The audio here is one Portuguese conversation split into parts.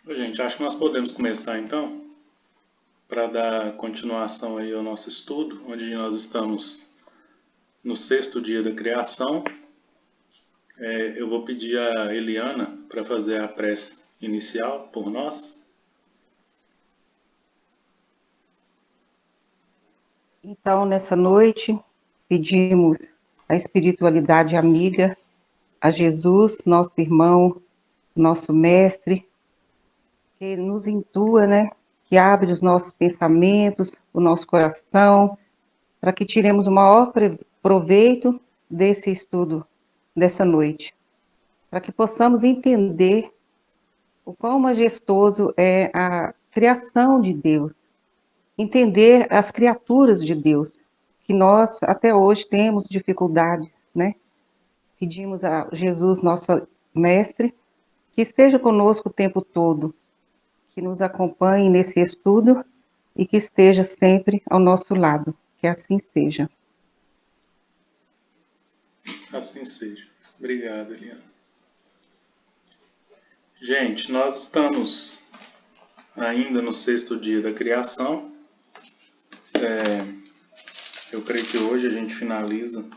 Ô, gente, acho que nós podemos começar então, para dar continuação aí ao nosso estudo, onde nós estamos no sexto dia da criação. Eu vou pedir a Eliana para fazer a prece inicial por nós. Então, nessa noite, pedimos a espiritualidade amiga, a Jesus, nosso irmão, nosso mestre, que nos intua, né? Que abre os nossos pensamentos, o nosso coração, para que tiremos o maior proveito desse estudo dessa noite, para que possamos entender o quão majestoso é a criação de Deus, entender as criaturas de Deus, que nós até hoje temos dificuldades, né? Pedimos a Jesus, nosso mestre, que esteja conosco o tempo todo, que nos acompanhe nesse estudo e que esteja sempre ao nosso lado. Que assim seja. Assim seja. Obrigado, Eliana. Gente, nós estamos ainda no sexto dia da criação. Eu creio que hoje a gente finaliza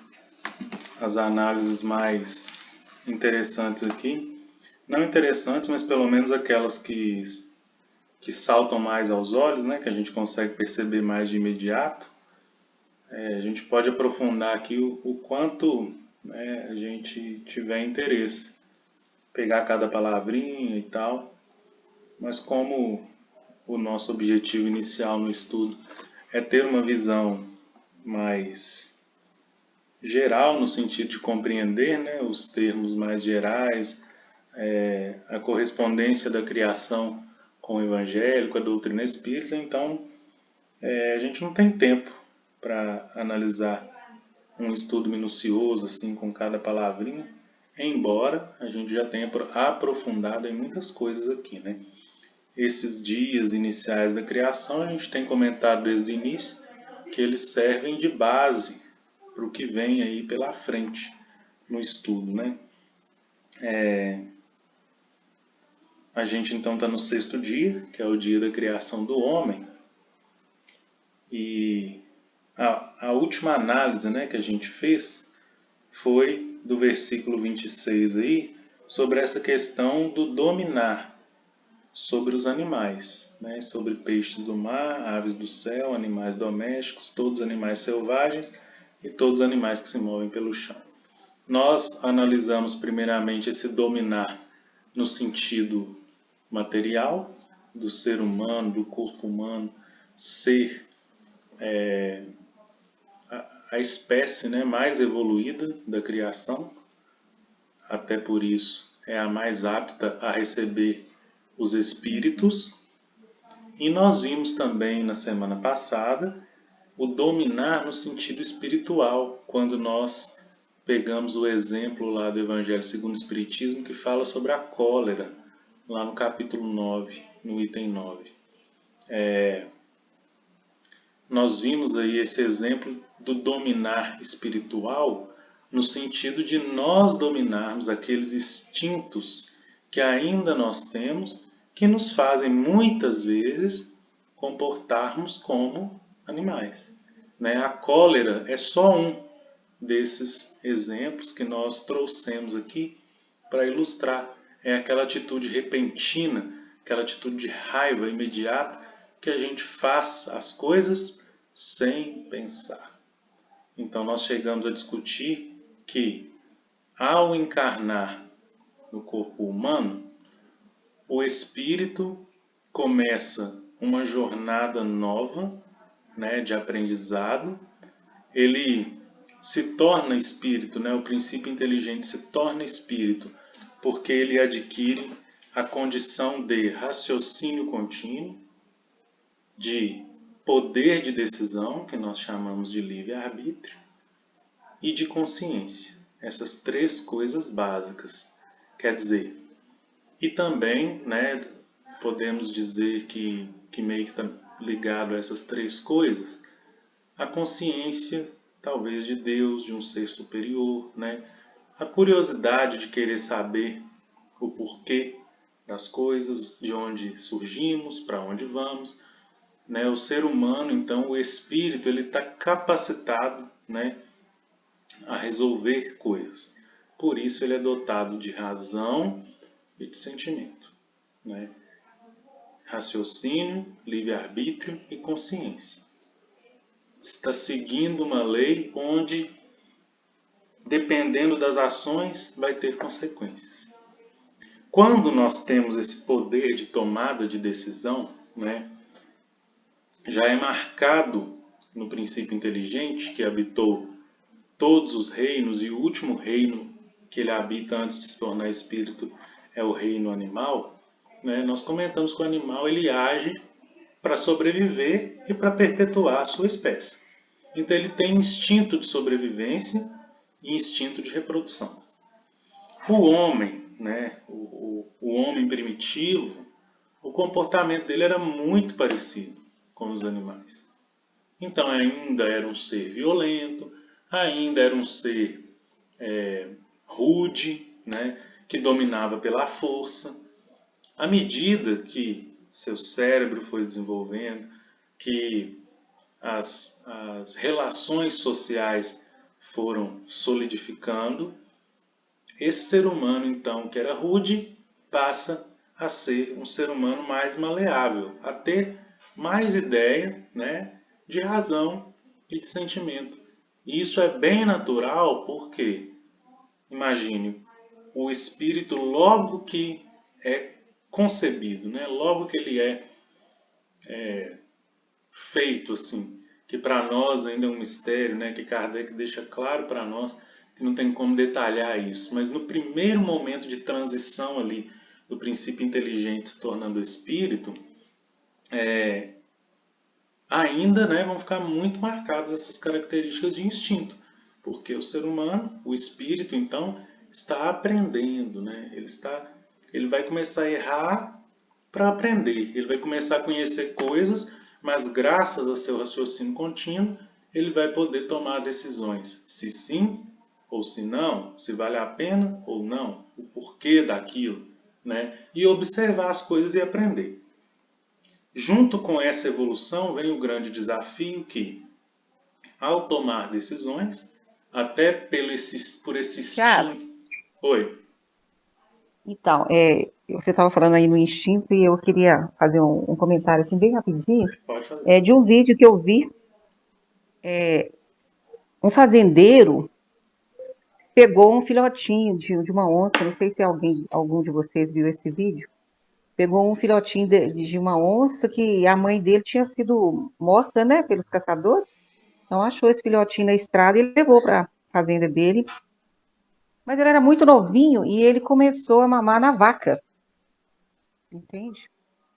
as análises mais interessantes aqui. Não interessantes, mas pelo menos aquelas que saltam mais aos olhos, né, que a gente consegue perceber mais de imediato. A gente pode aprofundar aqui o quanto, né, a gente tiver interesse, pegar cada palavrinha e tal, mas como o nosso objetivo inicial no estudo é ter uma visão mais geral, no sentido de compreender, né, os termos mais gerais, a correspondência da criação com o Evangelho, com a doutrina espírita, então a gente não tem tempo para analisar um estudo minucioso assim com cada palavrinha, embora a gente já tenha aprofundado em muitas coisas aqui, né? Esses dias iniciais da criação a gente tem comentado desde o início que eles servem de base para o que vem aí pela frente no estudo, né? A gente então está no sexto dia, que é o dia da criação do homem, e a última análise, né, que a gente fez foi do versículo 26 aí, sobre essa questão do dominar sobre os animais, né, sobre peixes do mar, aves do céu, animais domésticos, todos os animais selvagens e todos os animais que se movem pelo chão. Nós analisamos primeiramente esse dominar no sentido material, do ser humano, do corpo humano, ser a espécie, né, mais evoluída da criação, até por isso é a mais apta a receber os espíritos. E nós vimos também na semana passada o dominar no sentido espiritual, quando nós pegamos o exemplo lá do Evangelho segundo o Espiritismo, que fala sobre a cólera, lá no capítulo 9, no item 9. Nós vimos aí esse exemplo do dominar espiritual no sentido de nós dominarmos aqueles instintos que ainda nós temos, que nos fazem muitas vezes comportarmos como animais, né? A cólera é só um desses exemplos que nós trouxemos aqui para ilustrar. É aquela atitude repentina, aquela atitude de raiva imediata que a gente faz as coisas sem pensar. Então nós chegamos a discutir que ao encarnar no corpo humano, o espírito começa uma jornada nova, né, de aprendizado. Ele se torna espírito, né, o princípio inteligente se torna espírito, porque ele adquire a condição de raciocínio contínuo, de poder de decisão, que nós chamamos de livre-arbítrio, e de consciência. Essas três coisas básicas. Quer dizer, e também, né, podemos dizer que meio que está ligado a essas três coisas, a consciência, talvez, de Deus, de um ser superior, né? A curiosidade de querer saber o porquê das coisas, de onde surgimos, para onde vamos, né? O ser humano, então, o espírito, ele está capacitado, né, a resolver coisas. Por isso ele é dotado de razão e de sentimento, né? Raciocínio, livre-arbítrio e consciência. Está seguindo uma lei onde, dependendo das ações, vai ter consequências. Quando nós temos esse poder de tomada de decisão, né, já é marcado no princípio inteligente que habitou todos os reinos, e o último reino que ele habita antes de se tornar espírito é o reino animal, né? Nós comentamos que o animal ele age para sobreviver e para perpetuar a sua espécie. Então ele tem instinto de sobrevivência e instinto de reprodução. O homem, né, o homem primitivo, o comportamento dele era muito parecido com os animais. Então ainda era um ser violento, ainda era um ser rude, né, que dominava pela força. À medida que seu cérebro foi desenvolvendo, que as relações sociais foram solidificando, esse ser humano, então, que era rude, passa a ser um ser humano mais maleável, a ter mais ideia, né, de razão e de sentimento. E isso é bem natural porque, imagine, o espírito logo que é concebido, né, logo que ele é feito assim, que para nós ainda é um mistério, né, que Kardec deixa claro para nós que não tem como detalhar isso, mas no primeiro momento de transição ali do princípio inteligente se tornando espírito, ainda, né, vão ficar muito marcadas essas características de instinto, porque o ser humano, o espírito, então, está aprendendo, né? Ele vai começar a errar para aprender, ele vai começar a conhecer coisas, mas graças a seu raciocínio contínuo, ele vai poder tomar decisões, se sim ou se não, se vale a pena ou não, o porquê daquilo, né? E observar as coisas e aprender. Junto com essa evolução vem o grande desafio que, ao tomar decisões, até por esse Tiago, instinto... Oi, então, você estava falando aí no instinto e eu queria fazer um comentário assim bem rapidinho, pode fazer. de um vídeo que eu vi, um fazendeiro pegou um filhotinho de uma onça, não sei se algum de vocês viu esse vídeo, pegou um filhotinho de uma onça que a mãe dele tinha sido morta, né, pelos caçadores, então achou esse filhotinho na estrada e levou para a fazenda dele, mas ele era muito novinho e ele começou a mamar na vaca, entende?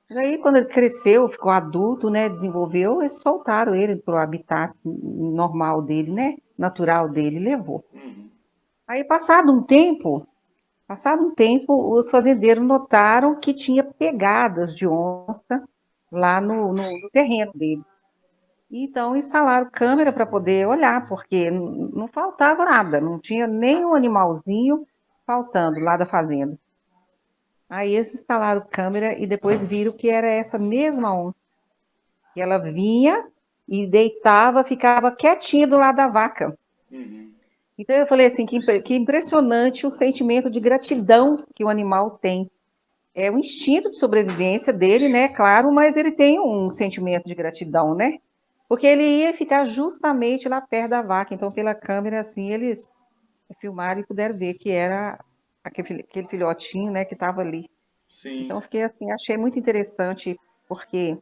Mas aí, quando ele cresceu, ficou adulto, né, desenvolveu, eles soltaram ele para o habitat normal dele, né, natural dele, levou. Uhum. Aí, passado um tempo, os fazendeiros notaram que tinha pegadas de onça lá no terreno deles. Então, instalaram câmera para poder olhar, porque não faltava nada, não tinha nenhum animalzinho faltando lá da fazenda. Aí eles instalaram câmera e depois viram que era essa mesma onça. E ela vinha e deitava, ficava quietinha do lado da vaca. Uhum. Então eu falei assim, que impressionante o sentimento de gratidão que o animal tem. É o instinto de sobrevivência dele, né, claro, mas ele tem um sentimento de gratidão, né? Porque ele ia ficar justamente lá perto da vaca. Então, pela câmera, assim, eles filmaram e puderam ver que era aquele filhotinho, né, que estava ali. Sim. Então, fiquei assim, achei muito interessante, porque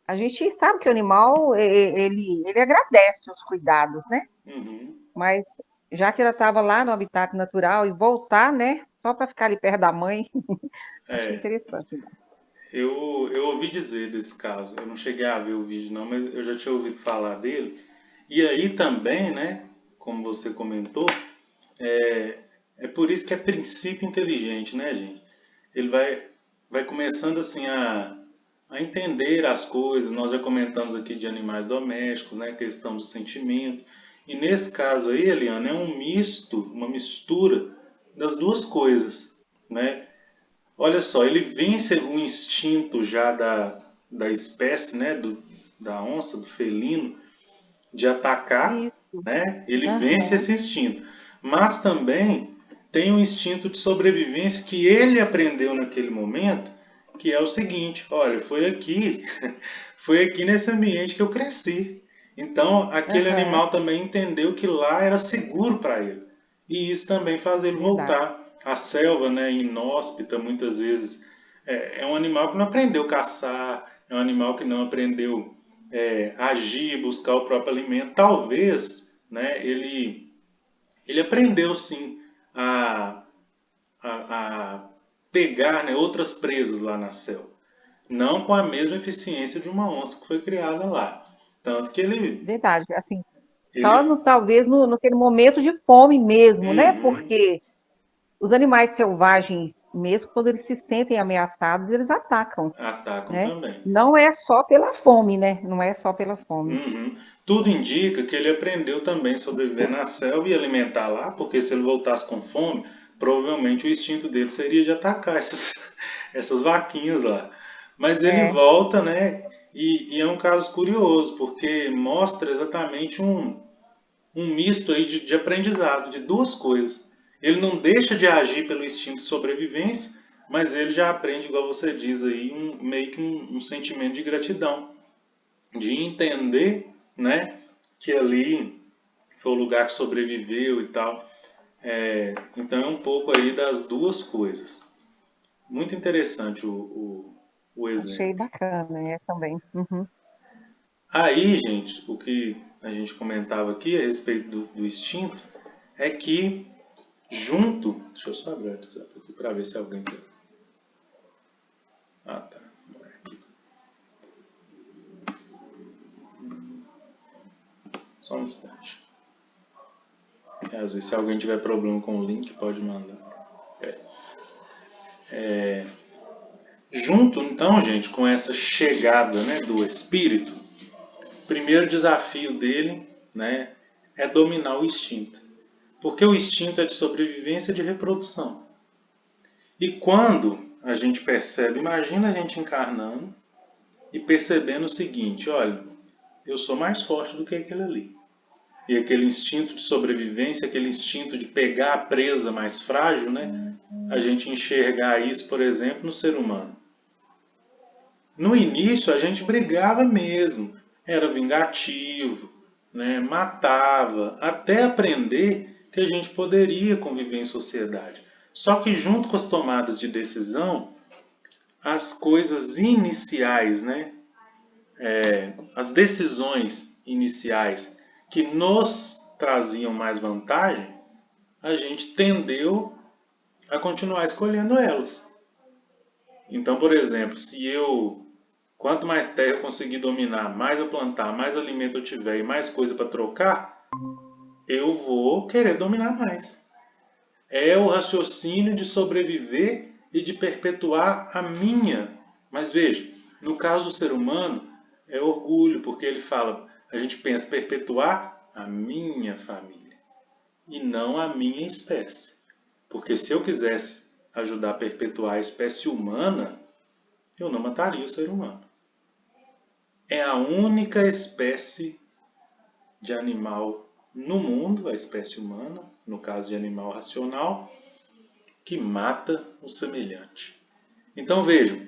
a gente sabe que o animal, ele agradece os cuidados, né? Uhum. Mas já que ela estava lá no habitat natural e voltar, né? Só para ficar ali perto da mãe, achei É, interessante. eu ouvi dizer desse caso. Eu não cheguei a ver o vídeo não, mas eu já tinha ouvido falar dele. E aí também, né, como você comentou, é, é por isso que é princípio inteligente, né, gente? Ele vai começando assim a entender as coisas. Nós já comentamos aqui de animais domésticos, né, questão do sentimento. E nesse caso aí, Eliana, é um misto, uma mistura das duas coisas, né? olha só, ele vence o instinto já da espécie, né, da onça, do felino, de atacar, Isso. né? Ele vence Aham. esse instinto. Mas também tem um instinto de sobrevivência que ele aprendeu naquele momento, que é o seguinte: olha, foi aqui nesse ambiente que eu cresci. Então, aquele Aham. animal também entendeu que lá era seguro para ele. E isso também faz ele Verdade. voltar. A selva, né, inóspita, muitas vezes, é um animal que não aprendeu a caçar, é um animal que não aprendeu agir, buscar o próprio alimento. Talvez, né, ele aprendeu sim a, a pegar, né, outras presas lá na selva. Não com a mesma eficiência de uma onça que foi criada lá. Tanto que Verdade. Assim, só ele talvez naquele momento de fome mesmo, né? uhum, Porque os animais selvagens, mesmo quando eles se sentem ameaçados, eles atacam, atacam né? também. Não é só pela fome, né? Não é só pela fome. Uhum. Tudo indica que ele aprendeu também a sobreviver na selva e alimentar lá, porque se ele voltasse com fome, provavelmente o instinto dele seria de atacar essas vaquinhas lá. Mas ele É, volta, né? E é um caso curioso, porque mostra exatamente um misto aí de aprendizado, de duas coisas. Ele não deixa de agir pelo instinto de sobrevivência, mas ele já aprende, igual você diz aí, meio que um sentimento de gratidão de entender, né, que ali foi o lugar que sobreviveu e tal. Então é um pouco aí das duas coisas. Muito interessante o achei exemplo. bacana, também. Uhum. Aí, gente, o que a gente comentava aqui a respeito do instinto é que junto, deixa eu só abrir o WhatsApp aqui para ver se alguém tem. Ah, tá. Aqui. Só um instante. Às vezes, se alguém tiver problema com o link, pode mandar. Junto, então, gente, com essa chegada, né, do espírito, o primeiro desafio dele, né, é dominar o instinto. Porque o instinto é de sobrevivência e de reprodução. E quando a gente percebe, imagina a gente encarnando e percebendo o seguinte: olha, eu sou mais forte do que aquele ali. E aquele instinto de sobrevivência, aquele instinto de pegar a presa mais frágil, né? A gente enxergar isso, por exemplo, no ser humano. No início a gente brigava mesmo, era vingativo, né? Matava, até aprender que a gente poderia conviver em sociedade. Só que junto com as tomadas de decisão, as coisas iniciais, né? As decisões iniciais que nos traziam mais vantagem, a gente tendeu a continuar escolhendo elas. Então, por exemplo, se eu quanto mais terra eu conseguir dominar, mais eu plantar, mais alimento eu tiver e mais coisa para trocar, eu vou querer dominar mais. É o raciocínio de sobreviver e de perpetuar a minha. Mas veja, no caso do ser humano, é orgulho, porque ele fala, a gente pensa perpetuar a minha família e não a minha espécie. Porque se eu quisesse ajudar a perpetuar a espécie humana, eu não mataria o ser humano. É a única espécie de animal no mundo, a espécie humana, no caso de animal racional, que mata o semelhante. Então vejam,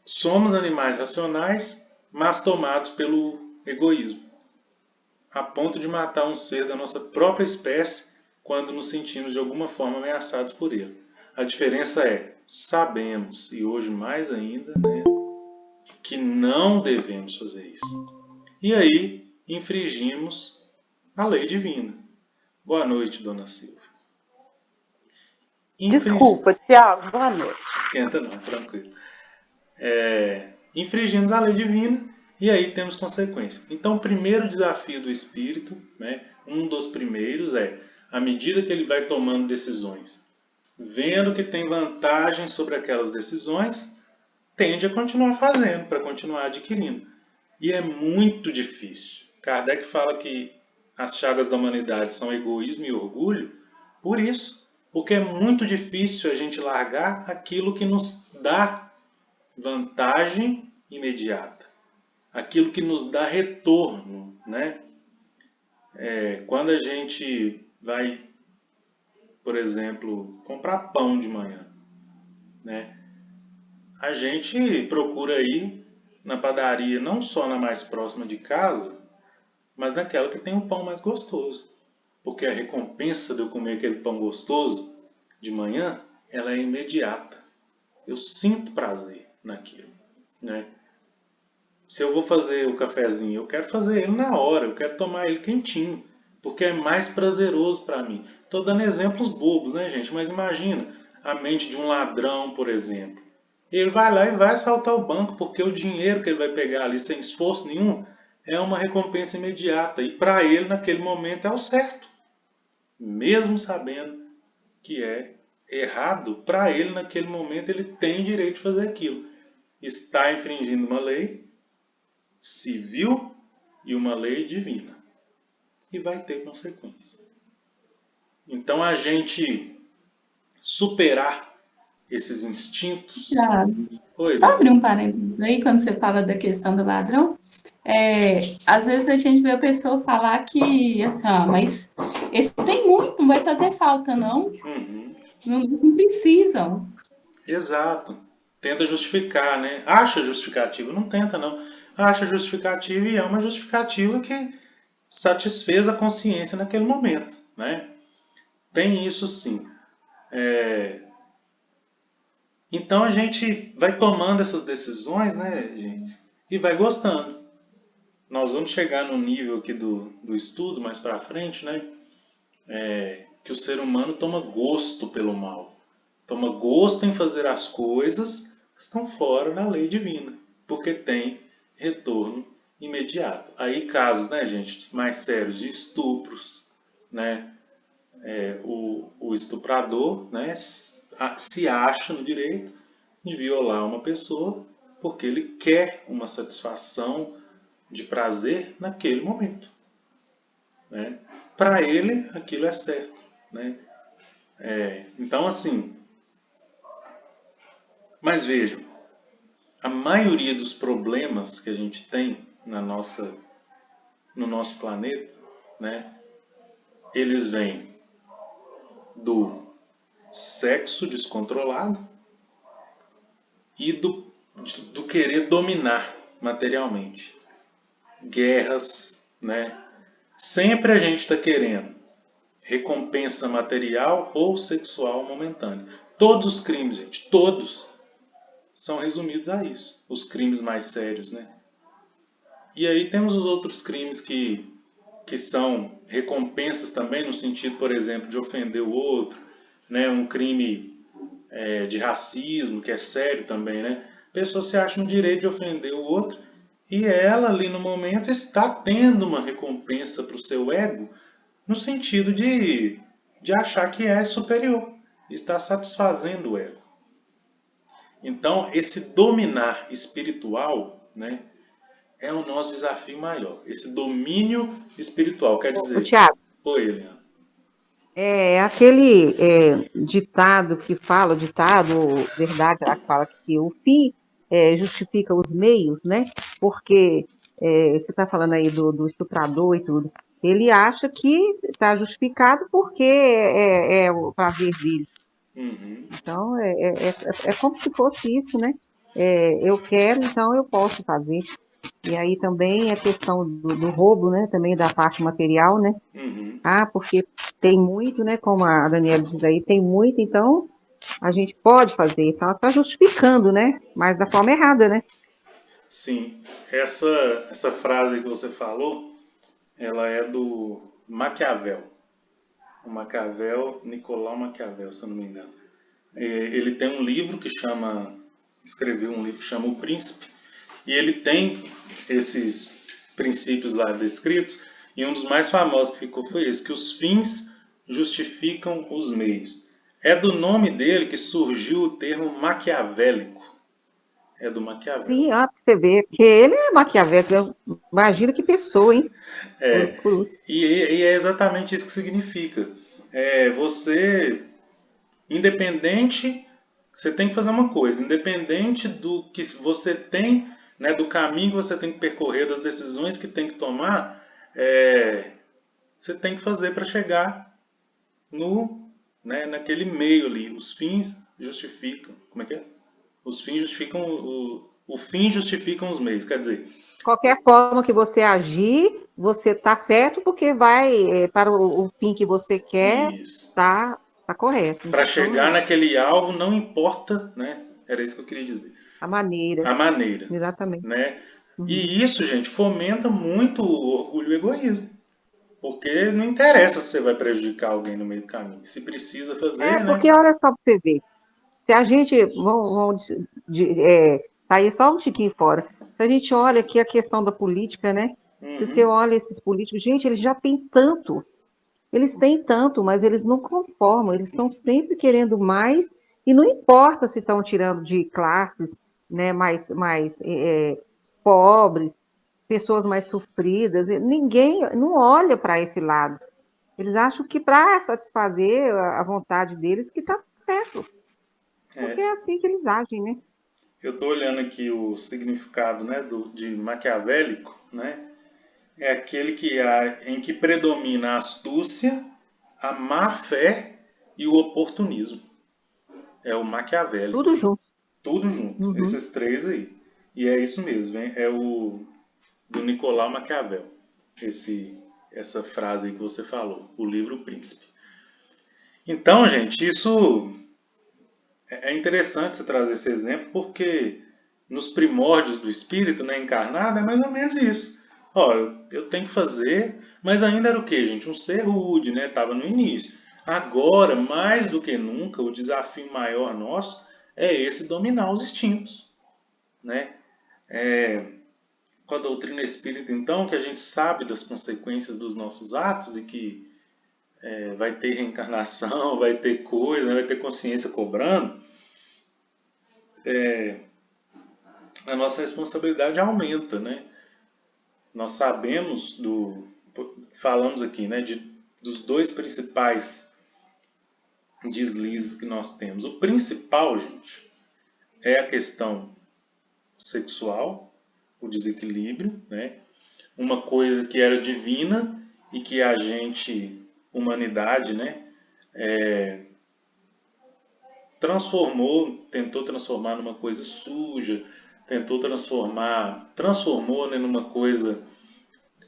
somos animais racionais, mas tomados pelo egoísmo, a ponto de matar um ser da nossa própria espécie quando nos sentimos de alguma forma ameaçados por ele. A diferença é, sabemos, e hoje mais ainda, né, que não devemos fazer isso. E aí infringimos a lei divina. Boa noite, dona Silvia. Infringir. Desculpa, Tiago, boa noite. Esquenta não, tranquilo. Infringimos a lei divina e aí temos consequências. Então, o primeiro desafio do espírito, né, um dos primeiros é, à medida que ele vai tomando decisões, vendo que tem vantagem sobre aquelas decisões, tende a continuar fazendo, para continuar adquirindo. E é muito difícil. Kardec fala que as chagas da humanidade são egoísmo e orgulho, por isso. Porque é muito difícil a gente largar aquilo que nos dá vantagem imediata, aquilo que nos dá retorno, né? Quando a gente vai, por exemplo, comprar pão de manhã, né? A gente procura ir na padaria, não só na mais próxima de casa, mas naquela que tem o pão mais gostoso. Porque a recompensa de eu comer aquele pão gostoso de manhã, ela é imediata. Eu sinto prazer naquilo, né? Se eu vou fazer o cafezinho, eu quero fazer ele na hora, eu quero tomar ele quentinho, porque é mais prazeroso para mim. Estou dando exemplos bobos, né, gente? Mas imagina a mente de um ladrão, por exemplo. Ele vai lá e vai assaltar o banco, porque o dinheiro que ele vai pegar ali sem esforço nenhum é uma recompensa imediata. E para ele, naquele momento, é o certo. Mesmo sabendo que é errado, para ele, naquele momento, ele tem direito de fazer aquilo. Está infringindo uma lei civil e uma lei divina. E vai ter consequência. Então, a gente superar esses instintos. Já. Oi, Só abrir Leandro. um parênteses aí, quando você fala da questão do ladrão, às vezes a gente vê a pessoa falar que, assim, ó, mas esse tem muito, não vai fazer falta, não. Uhum. Não, eles não precisam. Exato. Tenta justificar, né? Acha justificativa. Não tenta, não. Acha justificativa e é uma justificativa que satisfez a consciência naquele momento, né? Tem isso sim. Então a gente vai tomando essas decisões, né, gente? E vai gostando. Nós vamos chegar no nível aqui do estudo mais para frente, né? Que o ser humano toma gosto pelo mal. Toma gosto em fazer as coisas que estão fora da lei divina. Porque tem retorno imediato. Aí casos, né, gente, mais sérios de estupros, né? O estuprador, né, se acha no direito de violar uma pessoa porque ele quer uma satisfação de prazer naquele momento, né? Para ele aquilo é certo, né? Então assim, mas vejam, a maioria dos problemas que a gente tem no nosso planeta, né, eles vêm do sexo descontrolado e do querer dominar materialmente. Guerras, né? Sempre a gente está querendo recompensa material ou sexual momentânea. Todos os crimes, gente, todos são resumidos a isso. Os crimes mais sérios, né? E aí temos os outros crimes que são recompensas também, no sentido, por exemplo, de ofender o outro, né? Um crime de racismo, que é sério também, né? A pessoa se acha no direito de ofender o outro e ela ali no momento está tendo uma recompensa para o seu ego no sentido de achar que é superior, está satisfazendo o ego. Então, esse dominar espiritual, né, é o nosso desafio maior. Esse domínio espiritual, quer Ô, dizer... Tiago, Oi, Eliana. aquele ditado que fala, ditado, ou verdade, lá que fala que o fim justifica os meios, né? Porque você está falando aí do estuprador e tudo. Ele acha que está justificado porque é o prazer dele. Uhum. Então, é como se fosse isso, né? Eu quero, então eu posso fazer. E aí também a questão do roubo, né? Também da parte material, né? Uhum. Ah, porque tem muito, né? Como a Daniela diz aí, tem muito, então a gente pode fazer. Então ela está justificando, né? Mas da forma errada, né? Sim, essa frase que você falou, ela é do Maquiavel. O Maquiavel, Nicolau Maquiavel, se eu não me engano. Ele tem um livro que chama, escreveu um livro que chama O Príncipe, e ele tem esses princípios lá descritos, e um dos mais famosos que ficou foi esse, que os fins justificam os meios. É do nome dele que surgiu o termo maquiavélico. É do Maquiavel. Sim, ó, pra você ver, porque ele é maquiavélico. Imagina que pessoa, hein? É, Cruz. e é exatamente isso que significa. Você Independente, você tem que fazer uma coisa, independente do que você tem, né, do caminho que você tem que percorrer, das decisões que tem que tomar, você tem que fazer para chegar no, né, naquele meio ali. Os fins justificam. Como é que é? Os fins justificam o fim justificam os meios. Quer dizer, Qualquer forma que você agir, você está certo porque vai para o fim que você quer, isso. tá correto. Para Então, chegar naquele alvo, não importa, né? Era isso que eu queria dizer. a maneira, A maneira, exatamente. né? Uhum. E isso, gente, fomenta muito o orgulho e o egoísmo. Porque não interessa se você vai prejudicar alguém no meio do caminho. Se precisa fazer, Porque né? olha só para você ver, se a gente, vamos sair só um tiquinho fora, se a gente olha aqui a questão da política, né? Se você Uhum. olha esses políticos, gente, eles já têm tanto, eles têm tanto, mas eles não conformam, eles estão sempre querendo mais, e não importa se estão tirando de classes, né, mais pobres, pessoas mais sofridas, ninguém não olha para esse lado. Eles acham que para satisfazer a vontade deles que está certo, porque É. é assim que eles agem, né? Eu estou olhando aqui o significado, né, de maquiavélico, né? É aquele em que predomina a astúcia, a má fé e o oportunismo. É o maquiavélico. Tudo junto. Tudo junto, Uhum. esses três aí. E é isso mesmo, hein? É o do Nicolau Maquiavel. Essa frase aí que você falou, o livro O Príncipe. Então, gente, isso é interessante você trazer esse exemplo porque nos primórdios do espírito, né, encarnado, é mais ou menos isso. Ó, eu tenho que fazer, mas ainda era o quê, gente? Um ser rude, né? Tava no início. Agora, mais do que nunca, o desafio maior nosso é esse dominar os instintos, né? Com a doutrina espírita, então, que a gente sabe das consequências dos nossos atos e que vai ter reencarnação, vai ter coisa, né, vai ter consciência cobrando, a nossa responsabilidade aumenta, né? Nós sabemos falamos aqui, né, dos dois principais deslizes que nós temos. O principal, gente, é a questão sexual, o desequilíbrio, né? Uma coisa que era divina e que a gente, humanidade, né, tentou transformar numa coisa suja, transformou, né, numa coisa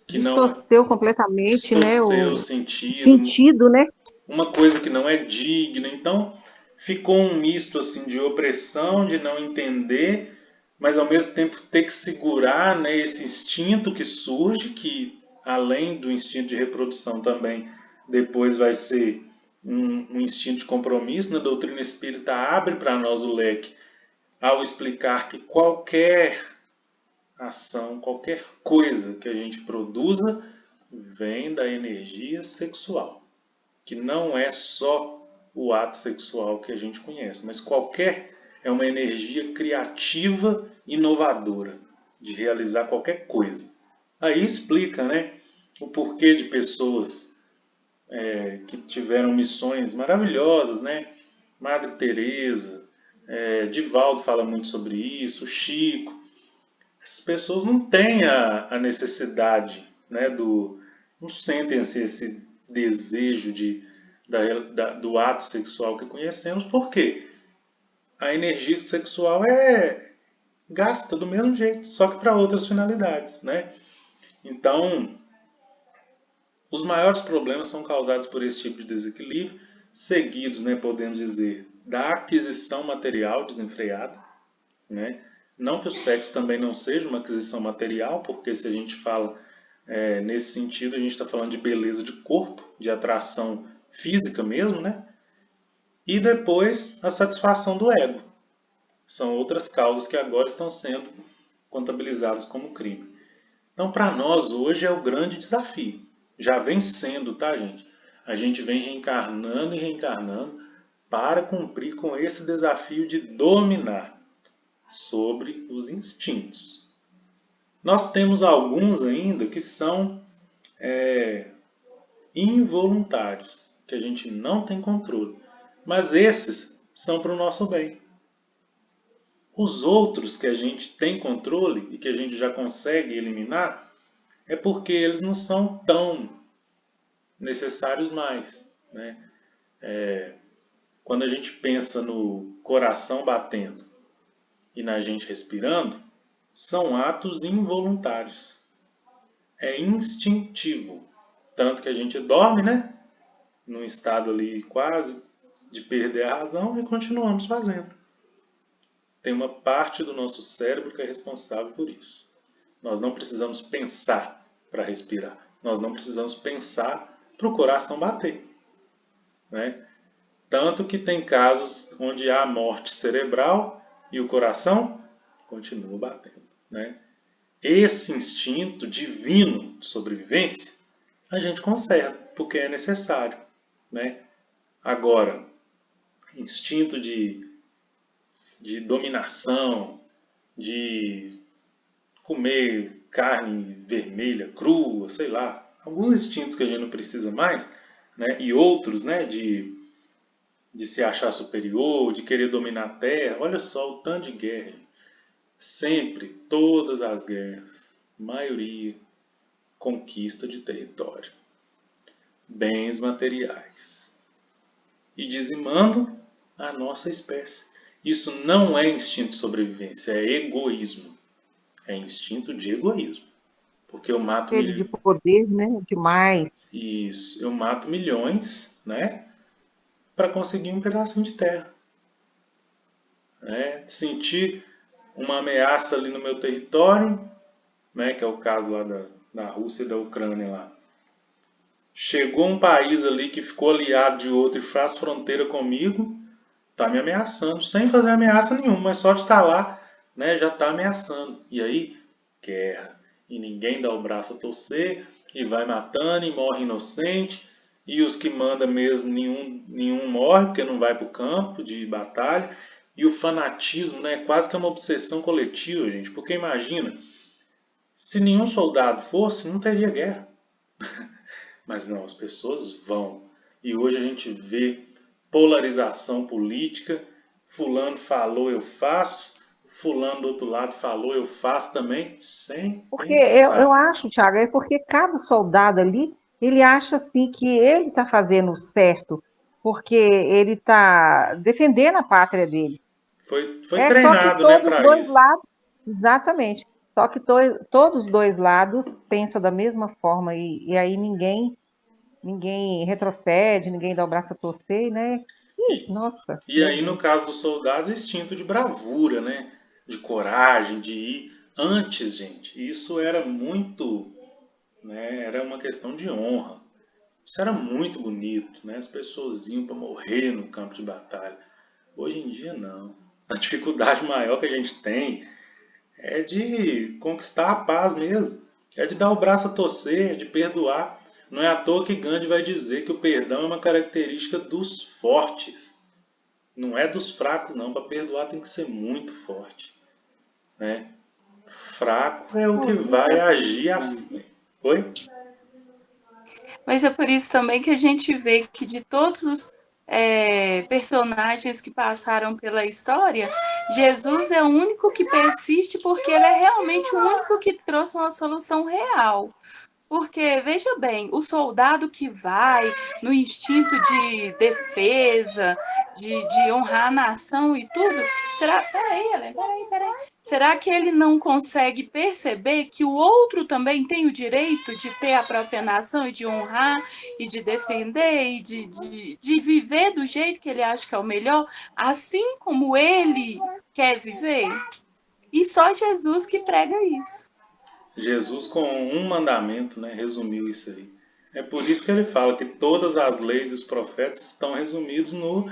que não Distorceu completamente, né, distorceu o o sentido, sentido, né? uma coisa que não é digna. Então, ficou um misto assim de opressão, de não entender, mas ao mesmo tempo ter que segurar, né, esse instinto que surge, que além do instinto de reprodução também depois vai ser um instinto de compromisso. Na doutrina espírita abre para nós o leque ao explicar que qualquer ação, qualquer coisa que a gente produza vem da energia sexual, que não é só o ato sexual que a gente conhece, mas qualquer é uma energia criativa, inovadora, de realizar qualquer coisa. Aí explica, né, o porquê de pessoas que tiveram missões maravilhosas, né? Madre Teresa, Divaldo fala muito sobre isso, Chico. Essas pessoas não têm a necessidade, né, não sentem assim, esse desejo do ato sexual que conhecemos, porque a energia sexual é gasta do mesmo jeito, só que para outras finalidades, né? Então, os maiores problemas são causados por esse tipo de desequilíbrio, seguidos, né, podemos dizer, da aquisição material desenfreada, né? Não que o sexo também não seja uma aquisição material, porque se a gente fala nesse sentido, a gente está falando de beleza de corpo, de atração física mesmo, né? E depois a satisfação do ego. São outras causas que agora estão sendo contabilizadas como crime. Então, para nós, hoje é o grande desafio. Já vem sendo, tá, gente? A gente vem reencarnando e reencarnando para cumprir com esse desafio de dominar sobre os instintos. Nós temos alguns ainda que são involuntários, que a gente não tem controle. Mas esses são para o nosso bem. Os outros que a gente tem controle e que a gente já consegue eliminar é porque eles não são tão necessários mais, né? Quando a gente pensa no coração batendo e na gente respirando, são atos involuntários. É instintivo. Tanto que a gente dorme, né? Num estado ali quase de perder a razão e continuamos fazendo. Tem uma parte do nosso cérebro que é responsável por isso. Nós não precisamos pensar para respirar. Nós não precisamos pensar para o coração bater, né? Tanto que tem casos onde há morte cerebral e o coração continua batendo, né? Esse instinto divino de sobrevivência a gente conserva, porque é necessário, né? Agora, instinto de dominação, de comer carne vermelha, crua, sei lá, alguns instintos que a gente não precisa mais, né? E outros, né? De se achar superior, de querer dominar a terra. Olha só o tanto de guerra. Sempre, todas as guerras, maioria, conquista de território, bens materiais e dizimando a nossa espécie. Isso não é instinto de sobrevivência, é egoísmo. É instinto de egoísmo. Porque eu mato Sede de milhões. poder, né? Demais. Isso, eu mato milhões, né? Para conseguir um pedacinho de terra. Né? Sentir uma ameaça ali no meu território, né? Que é o caso lá da Rússia e da Ucrânia lá. Chegou um país ali que ficou aliado de outro e faz fronteira comigo, tá me ameaçando, sem fazer ameaça nenhuma, mas só de estar lá, né, já tá ameaçando. E aí, guerra. E ninguém dá o braço a torcer, e vai matando, e morre inocente, e os que mandam mesmo, nenhum morre, porque não vai para o campo de batalha. E o fanatismo, né, quase que é uma obsessão coletiva, gente, porque imagina, se nenhum soldado fosse, não teria guerra. Mas não, as pessoas vão. E hoje a gente vê polarização política. Fulano falou, eu faço. Fulano do outro lado falou, eu faço também, sem Porque eu pensar. acho, Thiago, é porque cada soldado ali, ele acha assim que ele está fazendo certo, porque ele está defendendo a pátria dele. Foi É só que treinado, né, todos os para dois isso. lados, exatamente. Só que todos os dois lados pensam da mesma forma e aí ninguém retrocede, ninguém dá o braço a torcer, né? Ih, E, nossa, e meu aí, no Deus. caso dos soldados, instinto de bravura, né? De coragem, de ir. Antes, gente, isso era muito, né? Era uma questão de honra. Isso era muito bonito, né? As pessoas iam para morrer no campo de batalha. Hoje em dia, não. A dificuldade maior que a gente tem é de conquistar a paz mesmo. É de dar o braço a torcer, é de perdoar. Não é à toa que Gandhi vai dizer que o perdão é uma característica dos fortes. Não é dos fracos, não. Para perdoar tem que ser muito forte, né? Fraco é o que Mas vai agir a... Oi? Mas é por isso também que a gente vê que de todos os personagens que passaram pela história, Jesus é o único que persiste porque ele é realmente o único que trouxe uma solução real. Porque, veja bem, o soldado que vai no instinto de defesa, de honrar a nação e tudo, será. Peraí, Ellen, peraí. Será que ele não consegue perceber que o outro também tem o direito de ter a própria nação e de honrar e de defender e de viver do jeito que ele acha que é o melhor, assim como ele quer viver? E só Jesus que prega isso. Jesus, com um mandamento, né, resumiu isso aí. É por isso que ele fala que todas as leis e os profetas estão resumidos no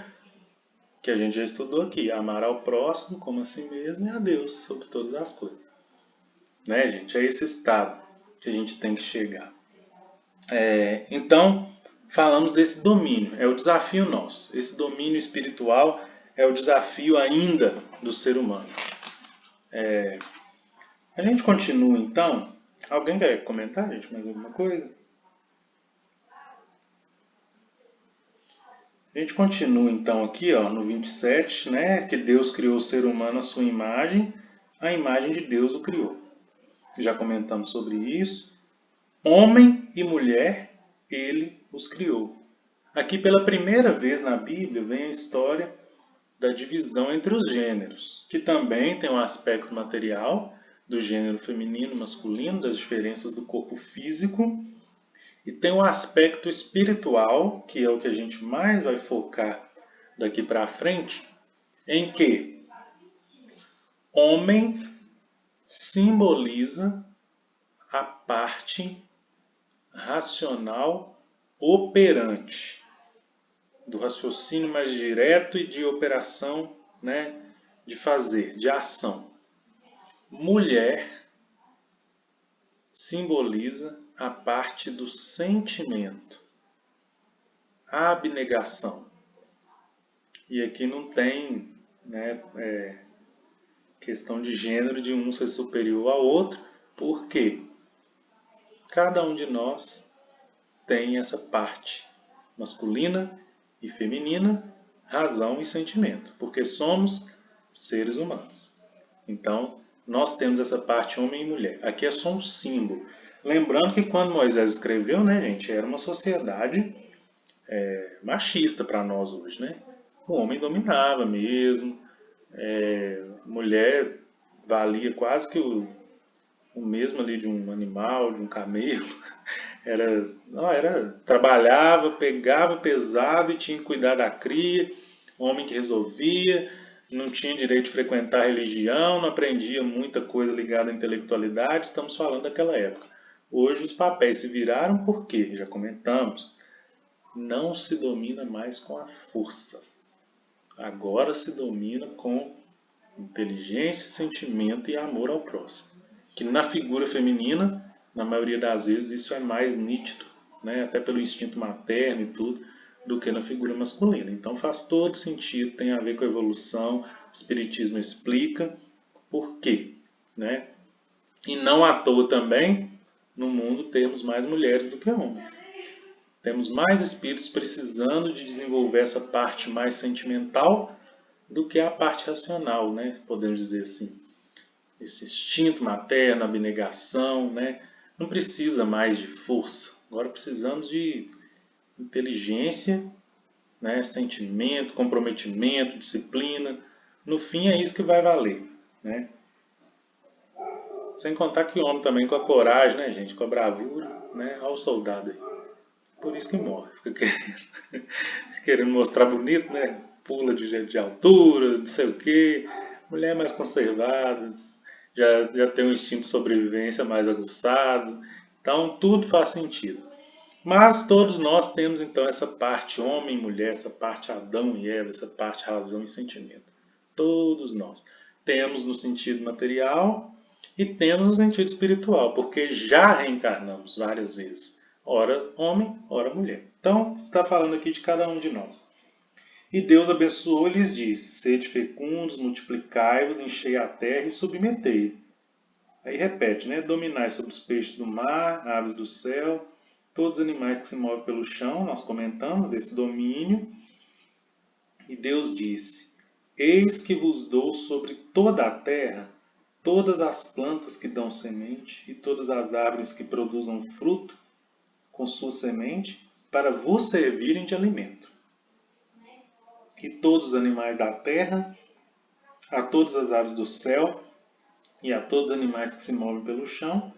que a gente já estudou aqui: amar ao próximo como a si mesmo e a Deus sobre todas as coisas. Né, gente? É esse estado que a gente tem que chegar. Então, falamos desse domínio, é o desafio nosso. Esse domínio espiritual é o desafio ainda do ser humano. A gente continua então. Alguém quer comentar, gente, mais alguma coisa? A gente continua então aqui, ó, no 27, né, que Deus criou o ser humano à sua imagem, a imagem de Deus o criou. Já comentamos sobre isso. Homem e mulher, ele os criou. Aqui pela primeira vez na Bíblia vem a história da divisão entre os gêneros, que também tem um aspecto material do gênero feminino e masculino, das diferenças do corpo físico, e tem um aspecto espiritual, que é o que a gente mais vai focar daqui para frente, em que homem simboliza a parte racional operante, do raciocínio mais direto e de operação, né, de fazer, de ação. Mulher simboliza a parte do sentimento, a abnegação. E aqui não tem, né, questão de gênero de um ser superior ao outro, porque cada um de nós tem essa parte masculina e feminina, razão e sentimento, porque somos seres humanos. Então, nós temos essa parte homem e mulher. Aqui é só um símbolo. Lembrando que quando Moisés escreveu, né, gente, era uma sociedade machista para nós hoje, né? O homem dominava mesmo, mulher valia quase que o mesmo ali de um animal, de um camelo. Trabalhava, pegava pesado e tinha que cuidar da cria, homem que resolvia, não tinha direito de frequentar a religião, não aprendia muita coisa ligada à intelectualidade, estamos falando daquela época. Hoje os papéis se viraram porque, já comentamos, não se domina mais com a força. Agora se domina com inteligência, sentimento e amor ao próximo. Que na figura feminina, na maioria das vezes, isso é mais nítido, né? Até pelo instinto materno e tudo, do que na figura masculina. Então faz todo sentido, tem a ver com a evolução, o Espiritismo explica por quê, né? E não à toa também, no mundo temos mais mulheres do que homens. Temos mais espíritos precisando de desenvolver essa parte mais sentimental do que a parte racional, né? Podemos dizer assim. Esse instinto materno, abnegação, né? Não precisa mais de força. Agora precisamos de inteligência, né? Sentimento, comprometimento, disciplina. No fim é isso que vai valer, né? Sem contar que o homem também com a coragem, né, gente? Com a bravura, né? Olha o soldado aí. Por isso que morre. Fica querendo mostrar bonito, né? Pula de altura, não sei o quê. Mulher mais conservada, já tem um instinto de sobrevivência mais aguçado. Então, tudo faz sentido. Mas todos nós temos, então, essa parte homem e mulher, essa parte Adão e Eva, essa parte razão e sentimento. Todos nós. Temos no sentido material e temos no sentido espiritual, porque já reencarnamos várias vezes. Ora homem, ora mulher. Então, está falando aqui de cada um de nós. E Deus abençoou e lhes disse: sede fecundos, multiplicai-vos, enchei a terra e submetei. Aí repete, né? Dominai sobre os peixes do mar, aves do céu, todos os animais que se movem pelo chão. Nós comentamos desse domínio. E Deus disse: eis que vos dou sobre toda a terra todas as plantas que dão semente e todas as árvores que produzam fruto com sua semente, para vos servirem de alimento. E todos os animais da terra, a todas as aves do céu e a todos os animais que se movem pelo chão,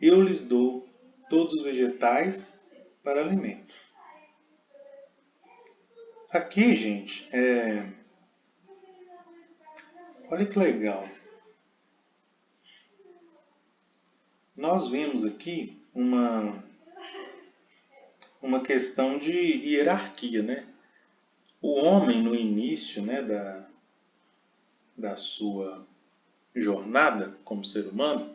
eu lhes dou todos os vegetais para alimento. Aqui, gente, olha que legal. Nós vemos aqui uma questão de hierarquia, né? O homem, no início, né, da sua jornada como ser humano,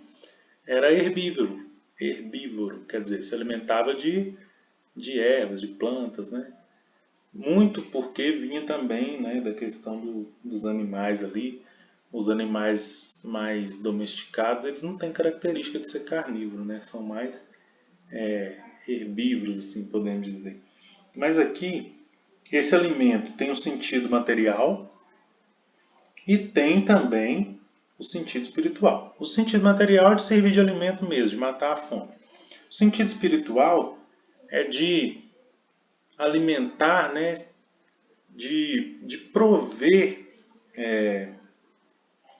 era herbívoro. Herbívoro, quer dizer, se alimentava de ervas, de plantas, né? Muito porque vinha também, né, da questão dos animais ali. Os animais mais domesticados, eles não têm característica de ser carnívoro, né? São mais herbívoros, assim podemos dizer. Mas aqui esse alimento tem um sentido material e tem também o sentido espiritual. O sentido material é de servir de alimento mesmo, de matar a fome. O sentido espiritual é de alimentar, né, de prover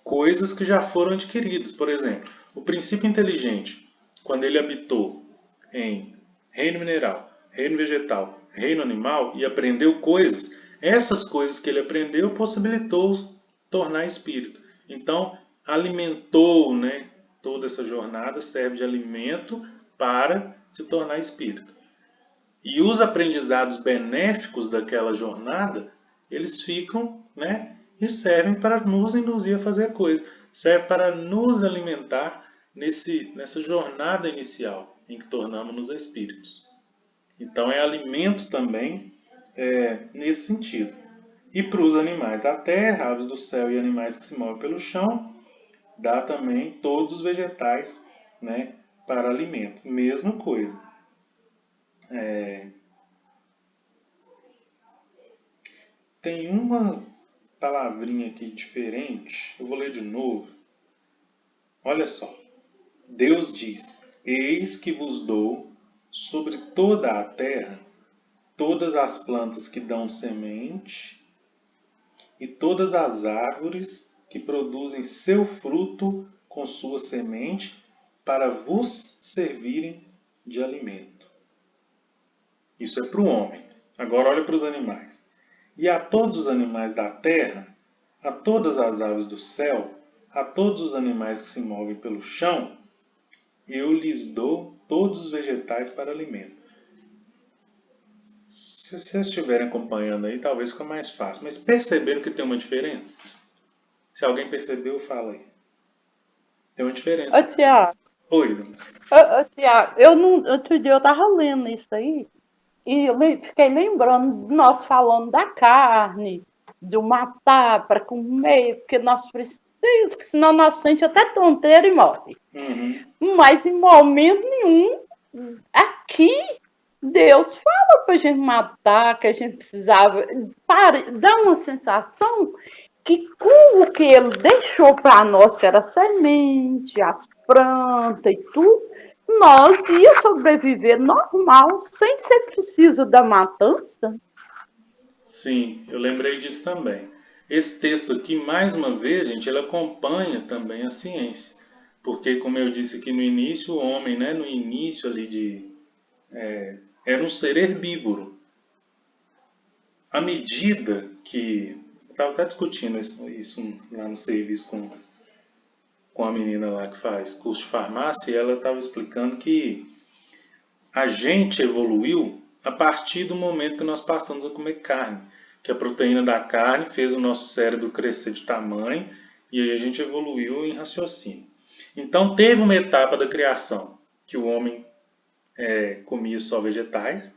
coisas que já foram adquiridas. Por exemplo, o princípio inteligente, quando ele habitou em reino mineral, reino vegetal, reino animal e aprendeu coisas, essas coisas que ele aprendeu possibilitou tornar espírito. Então, alimentou, né, toda essa jornada, serve de alimento para se tornar espírito. E os aprendizados benéficos daquela jornada, eles ficam, né, e servem para nos induzir a fazer coisas. Serve para nos alimentar nessa jornada inicial em que tornamos-nos espíritos. Então é alimento também nesse sentido. E para os animais da terra, aves do céu e animais que se movem pelo chão, dá também todos os vegetais, né, para alimento. Mesma coisa. Tem uma palavrinha aqui diferente, eu vou ler de novo. Olha só. Deus diz: eis que vos dou sobre toda a terra todas as plantas que dão semente e todas as árvores que produzem seu fruto com sua semente para vos servirem de alimento. Isso é para o homem. Agora olha para os animais. E a todos os animais da terra, a todas as aves do céu, a todos os animais que se movem pelo chão, eu lhes dou todos os vegetais para alimento. Se vocês estiverem acompanhando aí, talvez fique mais fácil. Mas perceberam que tem uma diferença? Se alguém percebeu, fala aí. Tem uma diferença. Ô, Tiago. Oi, Luiz. Tiago, outro dia eu tava lendo isso aí e fiquei lembrando de nós falando da carne, do matar para comer, porque nós precisamos, porque senão nós sente até tonteira e morre. Uhum. Mas em momento nenhum, aqui, Deus fala pra gente matar, que a gente precisava. Dá uma sensação que com o que ele deixou para nós, que era a semente, as plantas e tudo, nós ia sobreviver normal, sem ser preciso da matança. Sim, eu lembrei disso também. Esse texto aqui, mais uma vez, gente, ele acompanha também a ciência. Porque, como eu disse aqui no início, o homem, né, no início ali era um ser herbívoro. À medida que... Eu estava até discutindo isso lá no serviço com a menina lá que faz curso de farmácia, e ela estava explicando que a gente evoluiu a partir do momento que nós passamos a comer carne. Que a proteína da carne fez o nosso cérebro crescer de tamanho e aí a gente evoluiu em raciocínio. Então teve uma etapa da criação que o homem comia só vegetais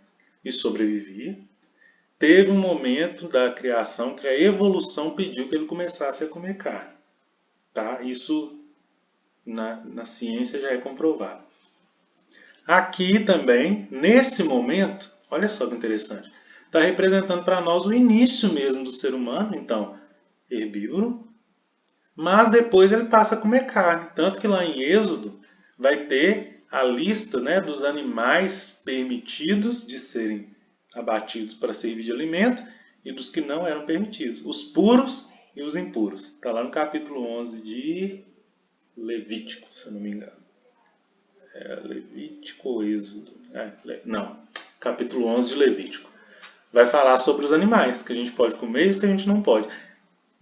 e sobrevivia. Teve um momento da criação que a evolução pediu que ele começasse a comer carne. Tá? Isso na ciência já é comprovado. Aqui também, nesse momento, olha só que interessante, está representando para nós o início mesmo do ser humano, então, herbívoro, mas depois ele passa a comer carne. Tanto que lá em Êxodo vai ter a lista, né, dos animais permitidos de serem abatidos para servir de alimento e dos que não eram permitidos, os puros e os impuros. Está lá no capítulo 11 de Levítico, se eu não me engano. Levítico ou Êxodo? Não, capítulo 11 de Levítico. Vai falar sobre os animais, que a gente pode comer e os que a gente não pode.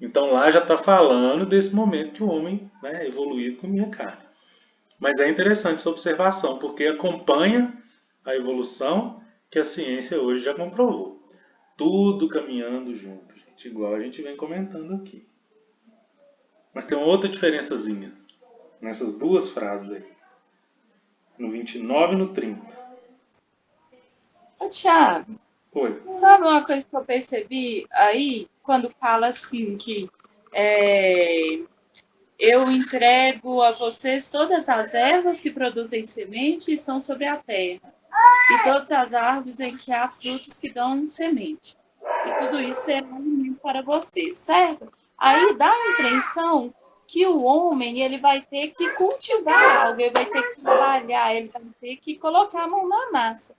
Então lá já está falando desse momento que o homem, né, evoluído comia carne. Mas é interessante essa observação, porque acompanha a evolução que a ciência hoje já comprovou. Tudo caminhando junto, gente, igual a gente vem comentando aqui. Mas tem uma outra diferençazinha nessas duas frases aí. No 29 e no 30. Ô, Thiago, Oi. sabe uma coisa que eu percebi aí, quando fala assim que eu entrego a vocês todas as ervas que produzem semente e estão sobre a terra, e todas as árvores em que há frutos que dão semente. e tudo isso será um alimento para vocês, certo? Aí dá a impressão que o homem ele vai ter que cultivar algo, ele vai ter que trabalhar, ele vai ter que colocar a mão na massa.